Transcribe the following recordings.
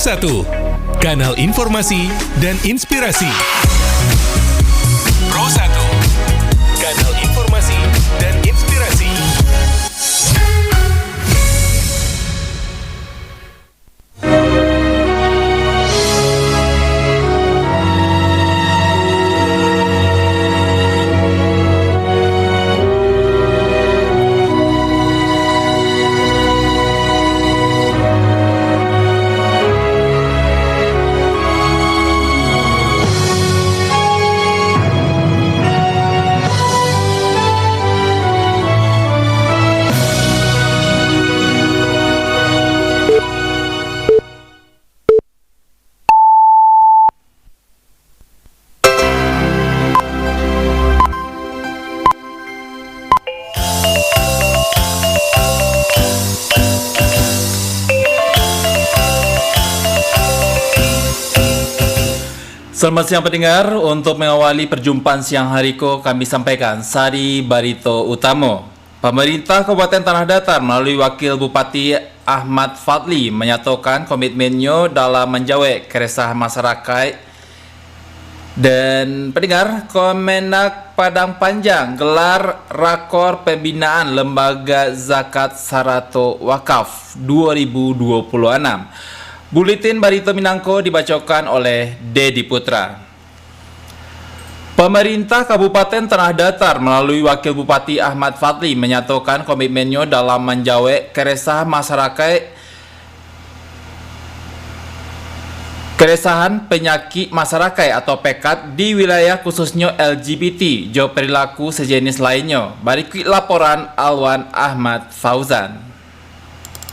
Pro1, kanal informasi dan inspirasi. Pro1, kanal informasi dan inspirasi. Selamat siang pendengar, untuk mengawali perjumpaan siang hari kami sampaikan Sari Barito Utamo. Pemerintah Kabupaten Tanah Datar melalui Wakil Bupati Ahmad Fadli menyatakan komitmennya dalam menjawab keresahan masyarakat. Dan pendengar, Kemenak Padang Panjang gelar rakor pembinaan Lembaga Zakat Sarato Wakaf 2026. Buletin Barito Minangko dibacakan oleh Dedi Putra. Pemerintah Kabupaten Tanah Datar melalui Wakil Bupati Ahmad Fadli menyatakan komitmennya dalam menjawab keresahan penyakit masyarakat atau PEKAT di wilayah khususnya LGBT, jauh perilaku sejenis lainnya. Berikut laporan Alwan Ahmad Fauzan.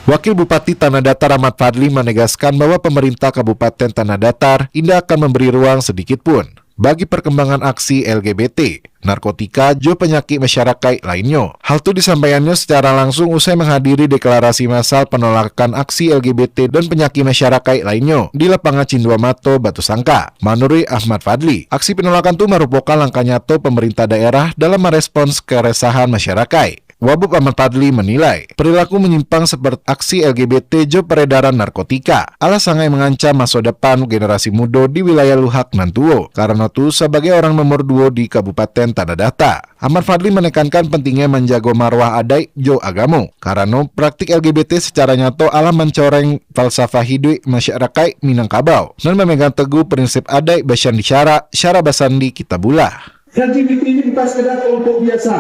Wakil Bupati Tanah Datar Ahmad Fadli menegaskan bahwa pemerintah Kabupaten Tanah Datar tidak akan memberi ruang sedikit pun bagi perkembangan aksi LGBT, narkotika, jo penyakit masyarakat lainnya. Hal itu disampaikannya secara langsung usai menghadiri deklarasi massal penolakan aksi LGBT dan penyakit masyarakat lainnya di lapangan Cinduamato, Batu Sangka. Menurut Ahmad Fadli, aksi penolakan itu merupakan langkah nyata pemerintah daerah dalam merespons keresahan masyarakat. Wabub Ahmad Fadli menilai perilaku menyimpang seperti aksi LGBT jo peredaran narkotika sangat mengancam masa depan generasi muda di wilayah Luhak Nantuo. Karena itu sebagai orang nomor 2 di Kabupaten Tanah Datar, Ahmad Fadli menekankan pentingnya menjaga marwah adat jo agama karena praktik LGBT secara nyata mencoreng falsafah hidup masyarakat Minangkabau dan memegang teguh prinsip adat Basandi Syara Basandi Kitabullah. LGBT ini bukan sekedar kelompok biasa.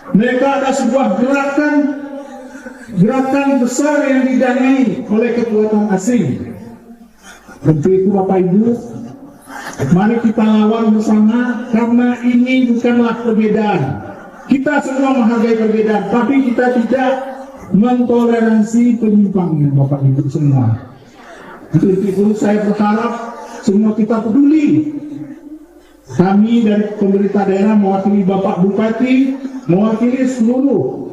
Mereka ada sebuah gerakan besar yang didanai oleh kekuatan asing. Untuk itu Bapak Ibu, mari kita lawan bersama karena ini bukanlah perbedaan. Kita semua menghargai perbedaan, tapi kita tidak mentoleransi penyimpangan Bapak Ibu semua. Untuk itu saya berharap semua kita peduli. Kami dari pemerintah daerah mewakili Bapak Bupati, mewakili seluruh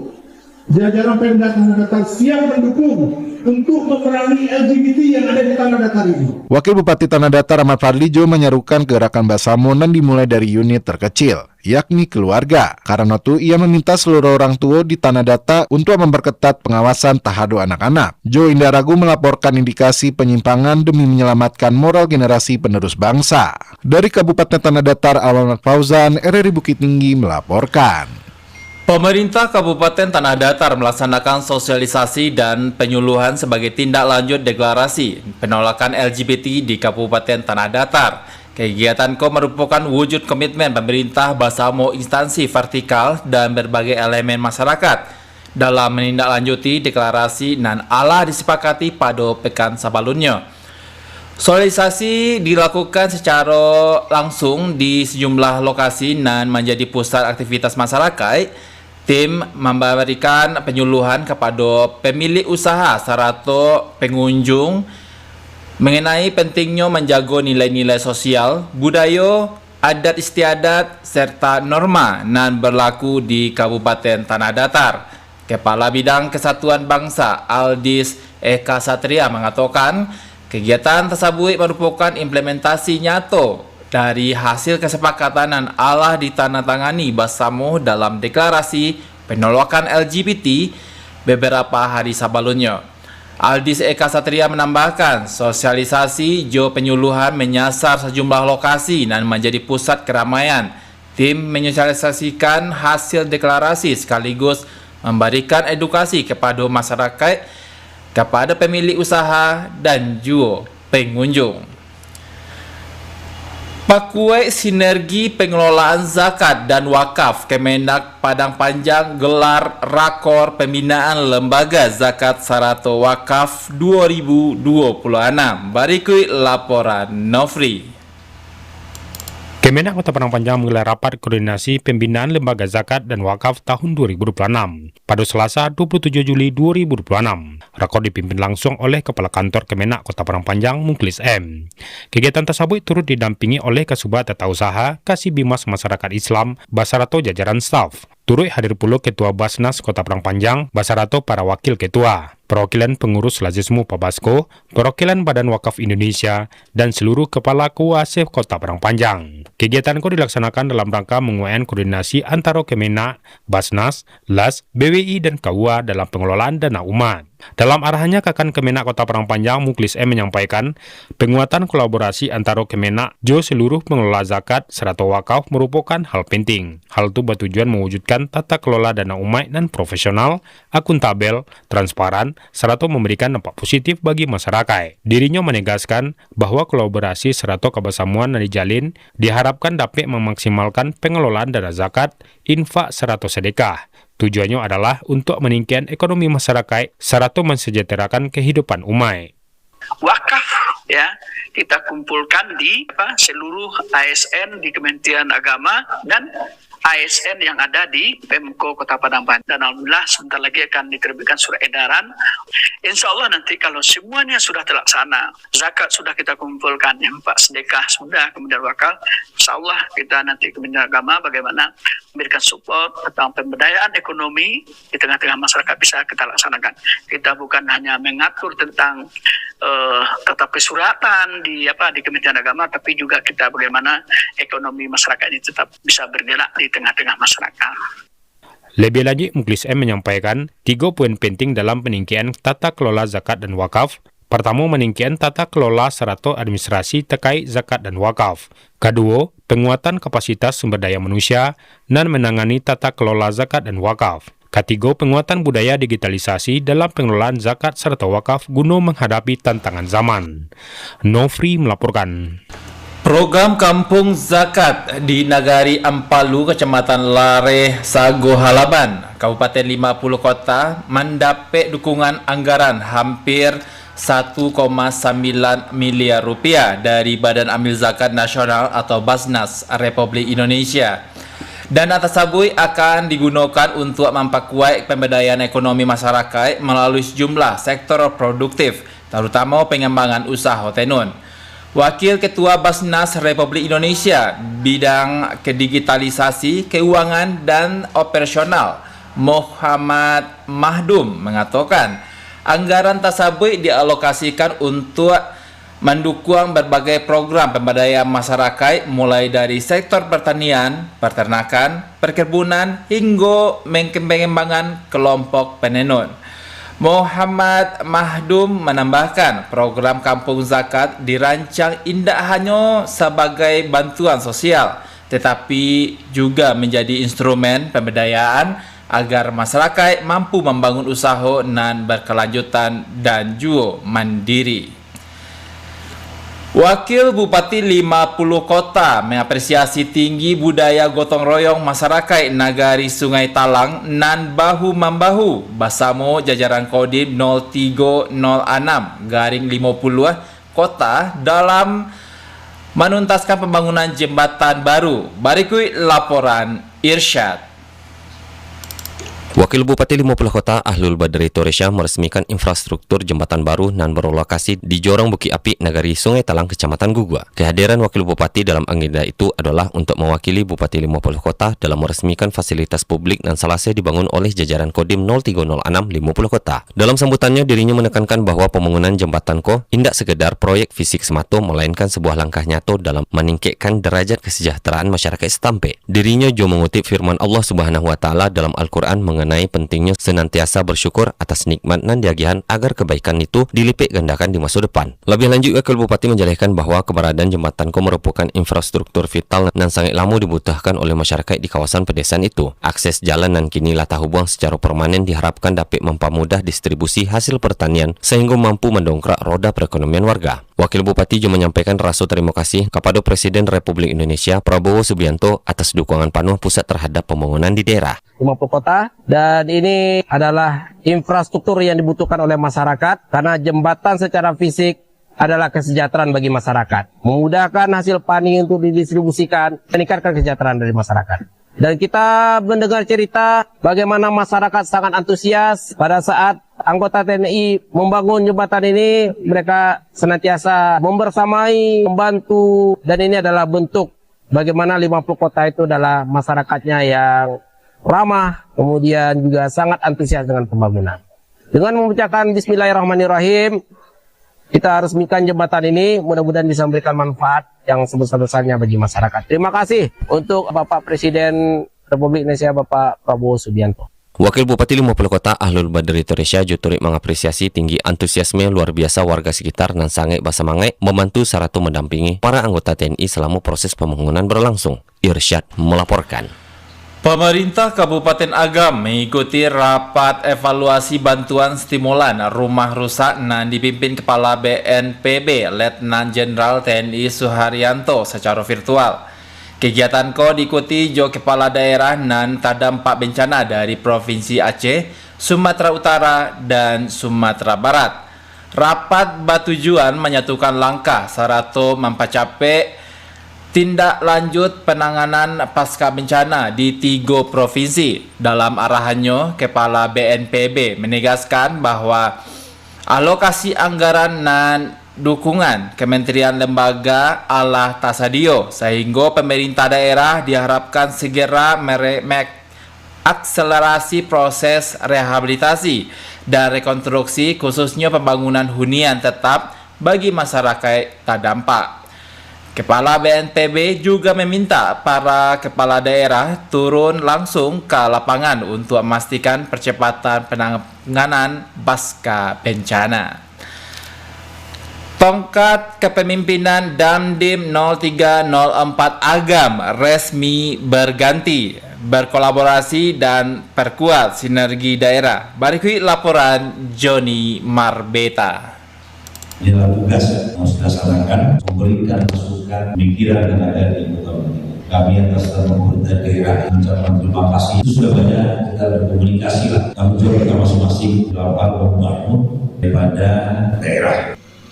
jajaran Pemda Tanah Datar siap mendukung untuk memerangi LGBT yang ada di Tanah Datar ini. Wakil Bupati Tanah Datar Ahmad Fadli juga menyerukan gerakan Basamo dan dimulai dari unit terkecil, yakni keluarga. Karena itu ia meminta seluruh orang tua di Tanah Datar untuk memperketat pengawasan terhadap anak-anak. Jo Indah Ragu melaporkan indikasi penyimpangan demi menyelamatkan moral generasi penerus bangsa. Dari Kabupaten Tanah Datar, Alwan Ahmad Fauzan, RRI Bukit Tinggi melaporkan. Pemerintah Kabupaten Tanah Datar melaksanakan sosialisasi dan penyuluhan sebagai tindak lanjut deklarasi penolakan LGBT di Kabupaten Tanah Datar. Kegiatan merupakan wujud komitmen pemerintah bersama instansi vertikal dan berbagai elemen masyarakat dalam menindaklanjuti deklarasi dan disepakati pada pekan sebelumnya. Sosialisasi dilakukan secara langsung di sejumlah lokasi dan menjadi pusat aktivitas masyarakat. Tim memberikan penyuluhan kepada pemilik usaha serta pengunjung mengenai pentingnya menjaga nilai-nilai sosial, budaya, adat istiadat, serta norma yang berlaku di Kabupaten Tanah Datar. Kepala Bidang Kesatuan Bangsa Aldis Eka Satria mengatakan kegiatan tersebut merupakan implementasi nyata dari hasil kesepakatan yang ditandatangani bersama dalam deklarasi penolakan LGBT beberapa hari sebelumnya. Aldis Eka Satria menambahkan, sosialisasi jo penyuluhan menyasar sejumlah lokasi dan menjadi pusat keramaian. Tim menyosialisasikan hasil deklarasi sekaligus memberikan edukasi kepada masyarakat, kepada pemilik usaha dan juga pengunjung. Pakuai Sinergi Pengelolaan Zakat dan Wakaf Kemendak Padang Panjang gelar rakor pembinaan Lembaga Zakat Sarato Wakaf 2026. Berikut laporan Nofri. Kemendak Kota Padang Panjang menggelar rapat koordinasi pembinaan Lembaga Zakat dan Wakaf tahun 2026 pada Selasa 27 Juli 2026. Rakor dipimpin langsung oleh Kepala Kantor Kemendak Kota Padang Panjang Mukhlis M. Kegiatan tersebut turut didampingi oleh Kasubag Tata Usaha, Kasih Bimas Masyarakat Islam, Basarato jajaran staf. Turut hadir pula Ketua Basnas Kota Padang Panjang, Basarato para wakil ketua, perwakilan pengurus Lazismu Pabasko, perwakilan Badan Wakaf Indonesia, dan seluruh kepala kuasa Kota Padang Panjang. Kegiatan itu dilaksanakan dalam rangka menguatkan koordinasi antara Kemenak, Basnas, LAS, BWI, dan KUA dalam pengelolaan dana umat. Dalam arahannya, Kakan Kemenak Kota Padang Panjang Mukhlis M menyampaikan, penguatan kolaborasi antara Kemenak jo seluruh pengelola zakat serta wakaf merupakan hal penting. Hal itu bertujuan mewujudkan tata kelola dana umat dan profesional, akuntabel, transparan, serta memberikan dampak positif bagi masyarakat. Dirinya menegaskan bahwa kolaborasi serta kebersamaan yang dijalin diharapkan dapat memaksimalkan pengelolaan dana zakat, infak serta sedekah. Tujuannya adalah untuk meningkatkan ekonomi masyarakat serta mensejahterakan kehidupan umat. Wakaf ya kita kumpulkan di seluruh ASN di Kementerian Agama dan ASN yang ada di Pemko Kota Padang Panjang. Dan alhamdulillah sebentar lagi akan diterbitkan surat edaran. Insya Allah nanti kalau semuanya sudah terlaksana, zakat sudah kita kumpulkan, infak sedekah sudah, kemudian wakaf, insya Allah kita nanti Kementerian Agama bagaimana memberikan support tentang pemberdayaan ekonomi di tengah-tengah masyarakat bisa kita laksanakan. Kita bukan hanya mengatur tentang tata persuratan di Kementerian Agama, tapi juga kita bagaimana ekonomi masyarakat ini tetap bisa bergerak di tengah-tengah masyarakat. Lebih lanjut, Mukhlis M menyampaikan 3 poin penting dalam peningkatan tata kelola zakat dan wakaf. Pertama, meningkatkan tata kelola serta administrasi terkait zakat dan wakaf. Kedua, penguatan kapasitas sumber daya manusia dan menangani tata kelola zakat dan wakaf. Ketiga, penguatan budaya digitalisasi dalam pengelolaan zakat serta wakaf guna menghadapi tantangan zaman. Nofri melaporkan. Program Kampung Zakat di Nagari Ampalu, Kecamatan Lareh, Sago Halaban, Kabupaten 50 Kota mendapat dukungan anggaran hampir 1,9 miliar rupiah dari Badan Amil Zakat Nasional atau Basnas Republik Indonesia. Dana tersebut akan digunakan untuk memperkuat pemberdayaan ekonomi masyarakat melalui sejumlah sektor produktif, terutama pengembangan usaha tenun. Wakil Ketua Basnas Republik Indonesia bidang kedigitalisasi, keuangan dan operasional Muhammad Mahdum mengatakan anggaran tersebut dialokasikan untuk mendukung berbagai program pemberdayaan masyarakat mulai dari sektor pertanian, peternakan, perkebunan hingga pengembangan kelompok penenun. Muhammad Mahdum menambahkan program Kampung Zakat dirancang tidak hanya sebagai bantuan sosial tetapi juga menjadi instrumen pemberdayaan agar masyarakat mampu membangun usaha dan berkelanjutan dan juga mandiri. Wakil Bupati 50 Kota mengapresiasi tinggi budaya gotong royong masyarakat Nagari Sungai Talang nan bahu-membahu bersama jajaran Kodim 0306-50 Kota dalam menuntaskan pembangunan jembatan baru. Berikut laporan Irsyad. Wakil Bupati 50 Kota Ahlul Badri Toresya meresmikan infrastruktur jembatan baru dan berlokasi di Jorong Bukit Api, Nagari Sungai Talang, Kecamatan Gugua. Kehadiran Wakil Bupati dalam agenda itu adalah untuk mewakili Bupati 50 Kota dalam meresmikan fasilitas publik dan selesai dibangun oleh jajaran Kodim 0306-50 Kota. Dalam sambutannya, dirinya menekankan bahwa pembangunan jembatan ko tidak sekedar proyek fisik semata, melainkan sebuah langkah nyata dalam meningkatkan derajat kesejahteraan masyarakat setempat. Dirinya juga mengutip firman Allah Subhanahu wa Ta'ala dalam Al-Quran mengenai mengenai pentingnya senantiasa bersyukur atas nikmat nan diagihan agar kebaikan itu dilipat gandakan di masa depan. Lebih lanjut, Wakil Bupati menjelaskan bahwa keberadaan jembatan ko merupakan infrastruktur vital nan sangat lama dibutuhkan oleh masyarakat di kawasan pedesaan itu. Akses jalan nan kini latah hubung secara permanen diharapkan dapat mempermudah distribusi hasil pertanian sehingga mampu mendongkrak roda perekonomian warga. Wakil Bupati juga menyampaikan rasa terima kasih kepada Presiden Republik Indonesia Prabowo Subianto atas dukungan penuh pusat terhadap pembangunan di daerah. 50 kota, dan ini adalah infrastruktur yang dibutuhkan oleh masyarakat karena jembatan secara fisik adalah kesejahteraan bagi masyarakat, memudahkan hasil panen untuk didistribusikan, meningkatkan kesejahteraan dari masyarakat. Dan kita mendengar cerita bagaimana masyarakat sangat antusias pada saat anggota TNI membangun jembatan ini. Mereka senantiasa membersamai, membantu, dan ini adalah bentuk bagaimana 50 kota itu adalah masyarakatnya yang ramah, kemudian juga sangat antusias dengan pembangunan. Dengan membacakan Bismillahirrahmanirrahim, kita resmikan jembatan ini, mudah-mudahan bisa memberikan manfaat yang sebesar-besarnya bagi masyarakat. Terima kasih untuk Bapak Presiden Republik Indonesia, Bapak Prabowo Subianto. Wakil Bupati 50 Kota Ahlul Badri Toresya turut mengapresiasi tinggi antusiasme luar biasa warga sekitar dan sangat bersemangat membantu serta mendampingi para anggota TNI selama proses pembangunan berlangsung. Irsyad melaporkan. Pemerintah Kabupaten Agam mengikuti rapat evaluasi bantuan stimulan rumah rusak yang dipimpin Kepala BNPB Letnan Jenderal TNI Suharyanto secara virtual. Kegiatan ko diikuti jo Kepala Daerah nan terdampak bencana dari Provinsi Aceh, Sumatera Utara, dan Sumatera Barat. Rapat bertujuan menyatukan langkah serta mempercapai tindak lanjut penanganan pasca bencana di 3 provinsi. Dalam arahannya, Kepala BNPB menegaskan bahwa alokasi anggaran dan dukungan kementerian lembaga alah tasadio, sehingga pemerintah daerah diharapkan segera akselerasi proses rehabilitasi dan rekonstruksi, khususnya pembangunan hunian tetap bagi masyarakat terdampak. Kepala BNPB juga meminta para kepala daerah turun langsung ke lapangan untuk memastikan percepatan penanganan pasca bencana. Tongkat kepemimpinan Dandim 0304 Agam resmi berganti, berkolaborasi dan perkuat sinergi daerah. Berikut laporan Joni Marbeta. Inilah tugas yang harus dilaksanakan, memberikan masukan, pemikiran yang ada di muka kami atas nama pemerintah daerah mengucapkan terima kasih. Itu sudah banyak kita berkomunikasi lah. Tanggung jawab kita masing-masing dalam membangun daripada daerah.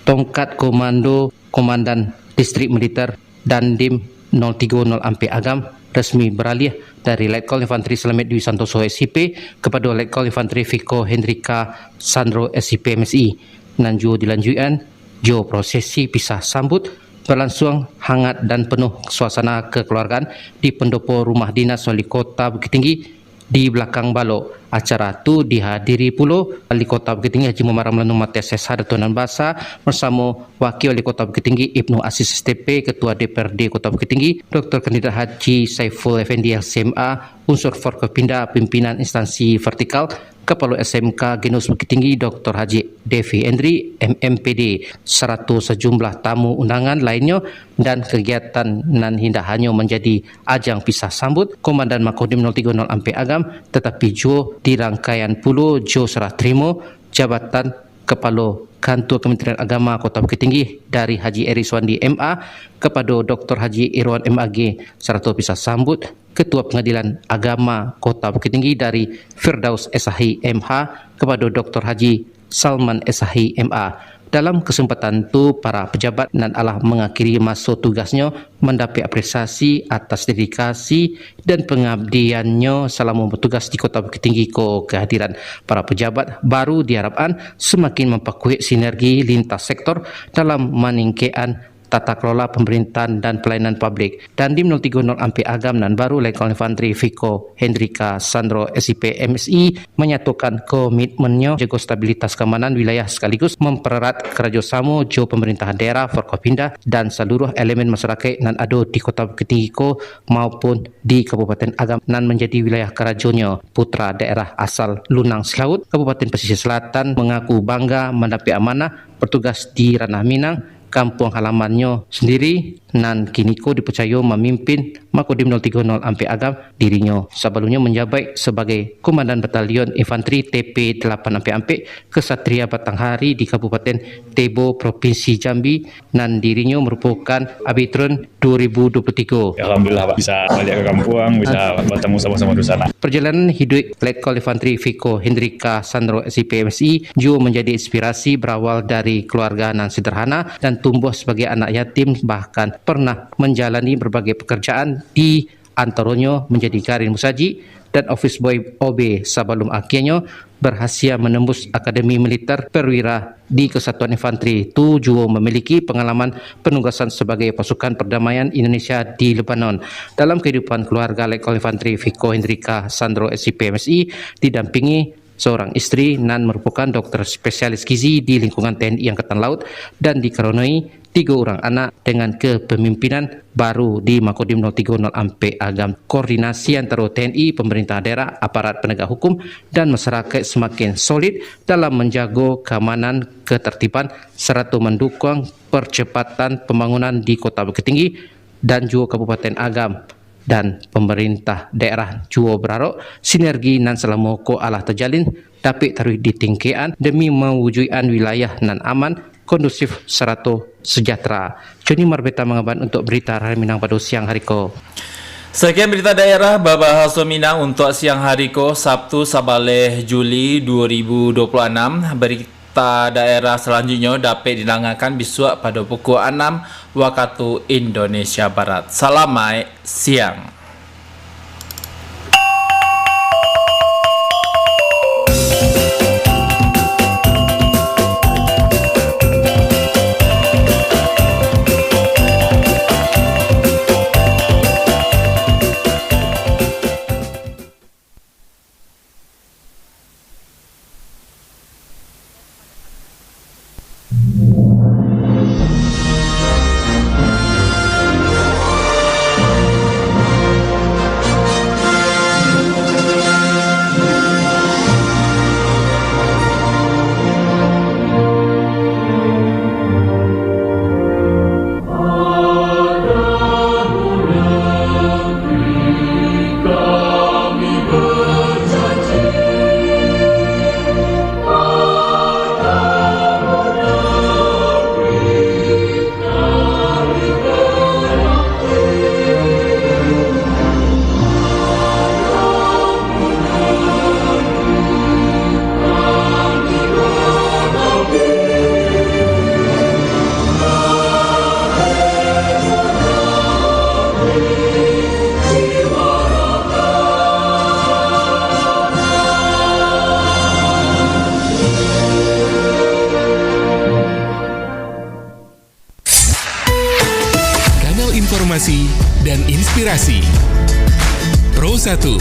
Tongkat Komando Komandan Distrik Militer Dandim 030 Ampe Agam resmi beralih dari Letkol Infanteri Slamet Dwi Santoso SIP kepada Letkol Infanteri Viko Hendrika Sandro SIP MSI. Nanju dilanjutkan, jo prosesi pisah sambut berlangsung hangat dan penuh suasana kekeluargaan di pendopo rumah dinas Wali Kota Bukit Tinggi di belakang balok. Acara itu dihadiri pula Wali Kota Bukit Tinggi Haji Muhammad Ramlan Umat SSH Datunan Basa bersama Wakil Wali Kota Bukit Tinggi Ibnu Aziz STP, Ketua DPRD Kota Bukit Tinggi, Dr. Kandidat Haji Saiful Effendi LCMA, unsur Forkopimda Pimpinan Instansi Vertikal, Kepala SMK Genus Bukit Tinggi Dr. Haji Devi Endri MMPD, serta sejumlah tamu undangan lainnya, dan kegiatan nan hindah hanya menjadi ajang pisah sambut Komandan Makodim 030 Ampe Agam, tetapi jo di rangkaian puluh jo serah terima jabatan Kepala Kantor Kementerian Agama Kota Bukit Tinggi dari Haji Eriswandi MA kepada Dr. Haji Irwan MAG, serta pisah sambut Ketua Pengadilan Agama Kota Bukit Tinggi dari Firdaus SHI MH kepada Dr. Haji Salman SHI MA. Dalam kesempatan itu, para pejabat nan alah mengakhiri masa tugasnya mendapat apresiasi atas dedikasi dan pengabdiannya selama bertugas di Kota Bukit Tinggi. Kehadiran para pejabat baru diharapkan semakin memperkuat sinergi lintas sektor dalam meningkatkan Tata Kelola Pemerintahan dan Pelayanan Publik. Dandim 030 Ampek Agam nan baru Letkol Infantri Viko Hendrika Sandro SIP MSI menyatukan komitmennya jaga stabilitas keamanan wilayah sekaligus mempererat kerjasama jo pemerintahan daerah Forkopimda dan seluruh elemen masyarakat nan ada di Kota Bukit Tinggi maupun di Kabupaten Agam nan menjadi wilayah kerajonnya. Putra daerah asal Lunang Selaut, Kabupaten Pesisir Selatan mengaku bangga mendapat amanah bertugas di Ranah Minang, kampung halamannya sendiri, nan kini dipercaya memimpin Makodim 030 Ampek Agam dirinya. Sebelumnya menjabat sebagai Komandan Batalion Infanteri TP 8 Ampek Kesatria Batanghari di Kabupaten Tebo, Provinsi Jambi, nan dirinya merupakan Abitron 2023. Alhamdulillah Pak, bisa balik ke kampung, bisa bertemu sama-sama di sana. Perjalanan hidup Letkol Infantri Viko Hendrika Sandro SIP MSI juga menjadi inspirasi berawal dari keluarga nan sederhana dan tumbuh sebagai anak yatim, bahkan pernah menjalani berbagai pekerjaan di antaranya menjadi karir musaji dan office boy OB sebelum akhirnya berhasil menembus Akademi Militer Perwira di Kesatuan Infanteri. Itu juga memiliki pengalaman penugasan sebagai pasukan perdamaian Indonesia di Lebanon. Dalam kehidupan keluarga Letkol Infantri Viko Hendrika Sandro SIP MSI didampingi seorang istri nan merupakan dokter spesialis gizi di lingkungan TNI Angkatan Laut dan dikaruniai 3 orang anak dengan kepemimpinan baru di Makodim 030 Ampek Agam. Koordinasi antara TNI, pemerintah daerah, aparat penegak hukum dan masyarakat semakin solid dalam menjaga keamanan ketertiban serta mendukung percepatan pembangunan di Kota Bukit Tinggi dan juga Kabupaten Agam. Dan pemerintah daerah juga berharap sinergi nan selama ko alah terjalin dapat terus ditingkatkan demi mewujudkan wilayah nan aman, kondusif serta sejahtera. Joni Marbeta mengaban untuk berita Hari Minang pada siang hari ko. Sekian berita daerah Babahasa Minang untuk siang hari ko Sabtu 11 Juli 2026. Berita daerah selanjutnya dapat didengarkan besok pada pukul 6 waktu Indonesia Barat. Selamat siang. Informasi dan inspirasi. Pro 1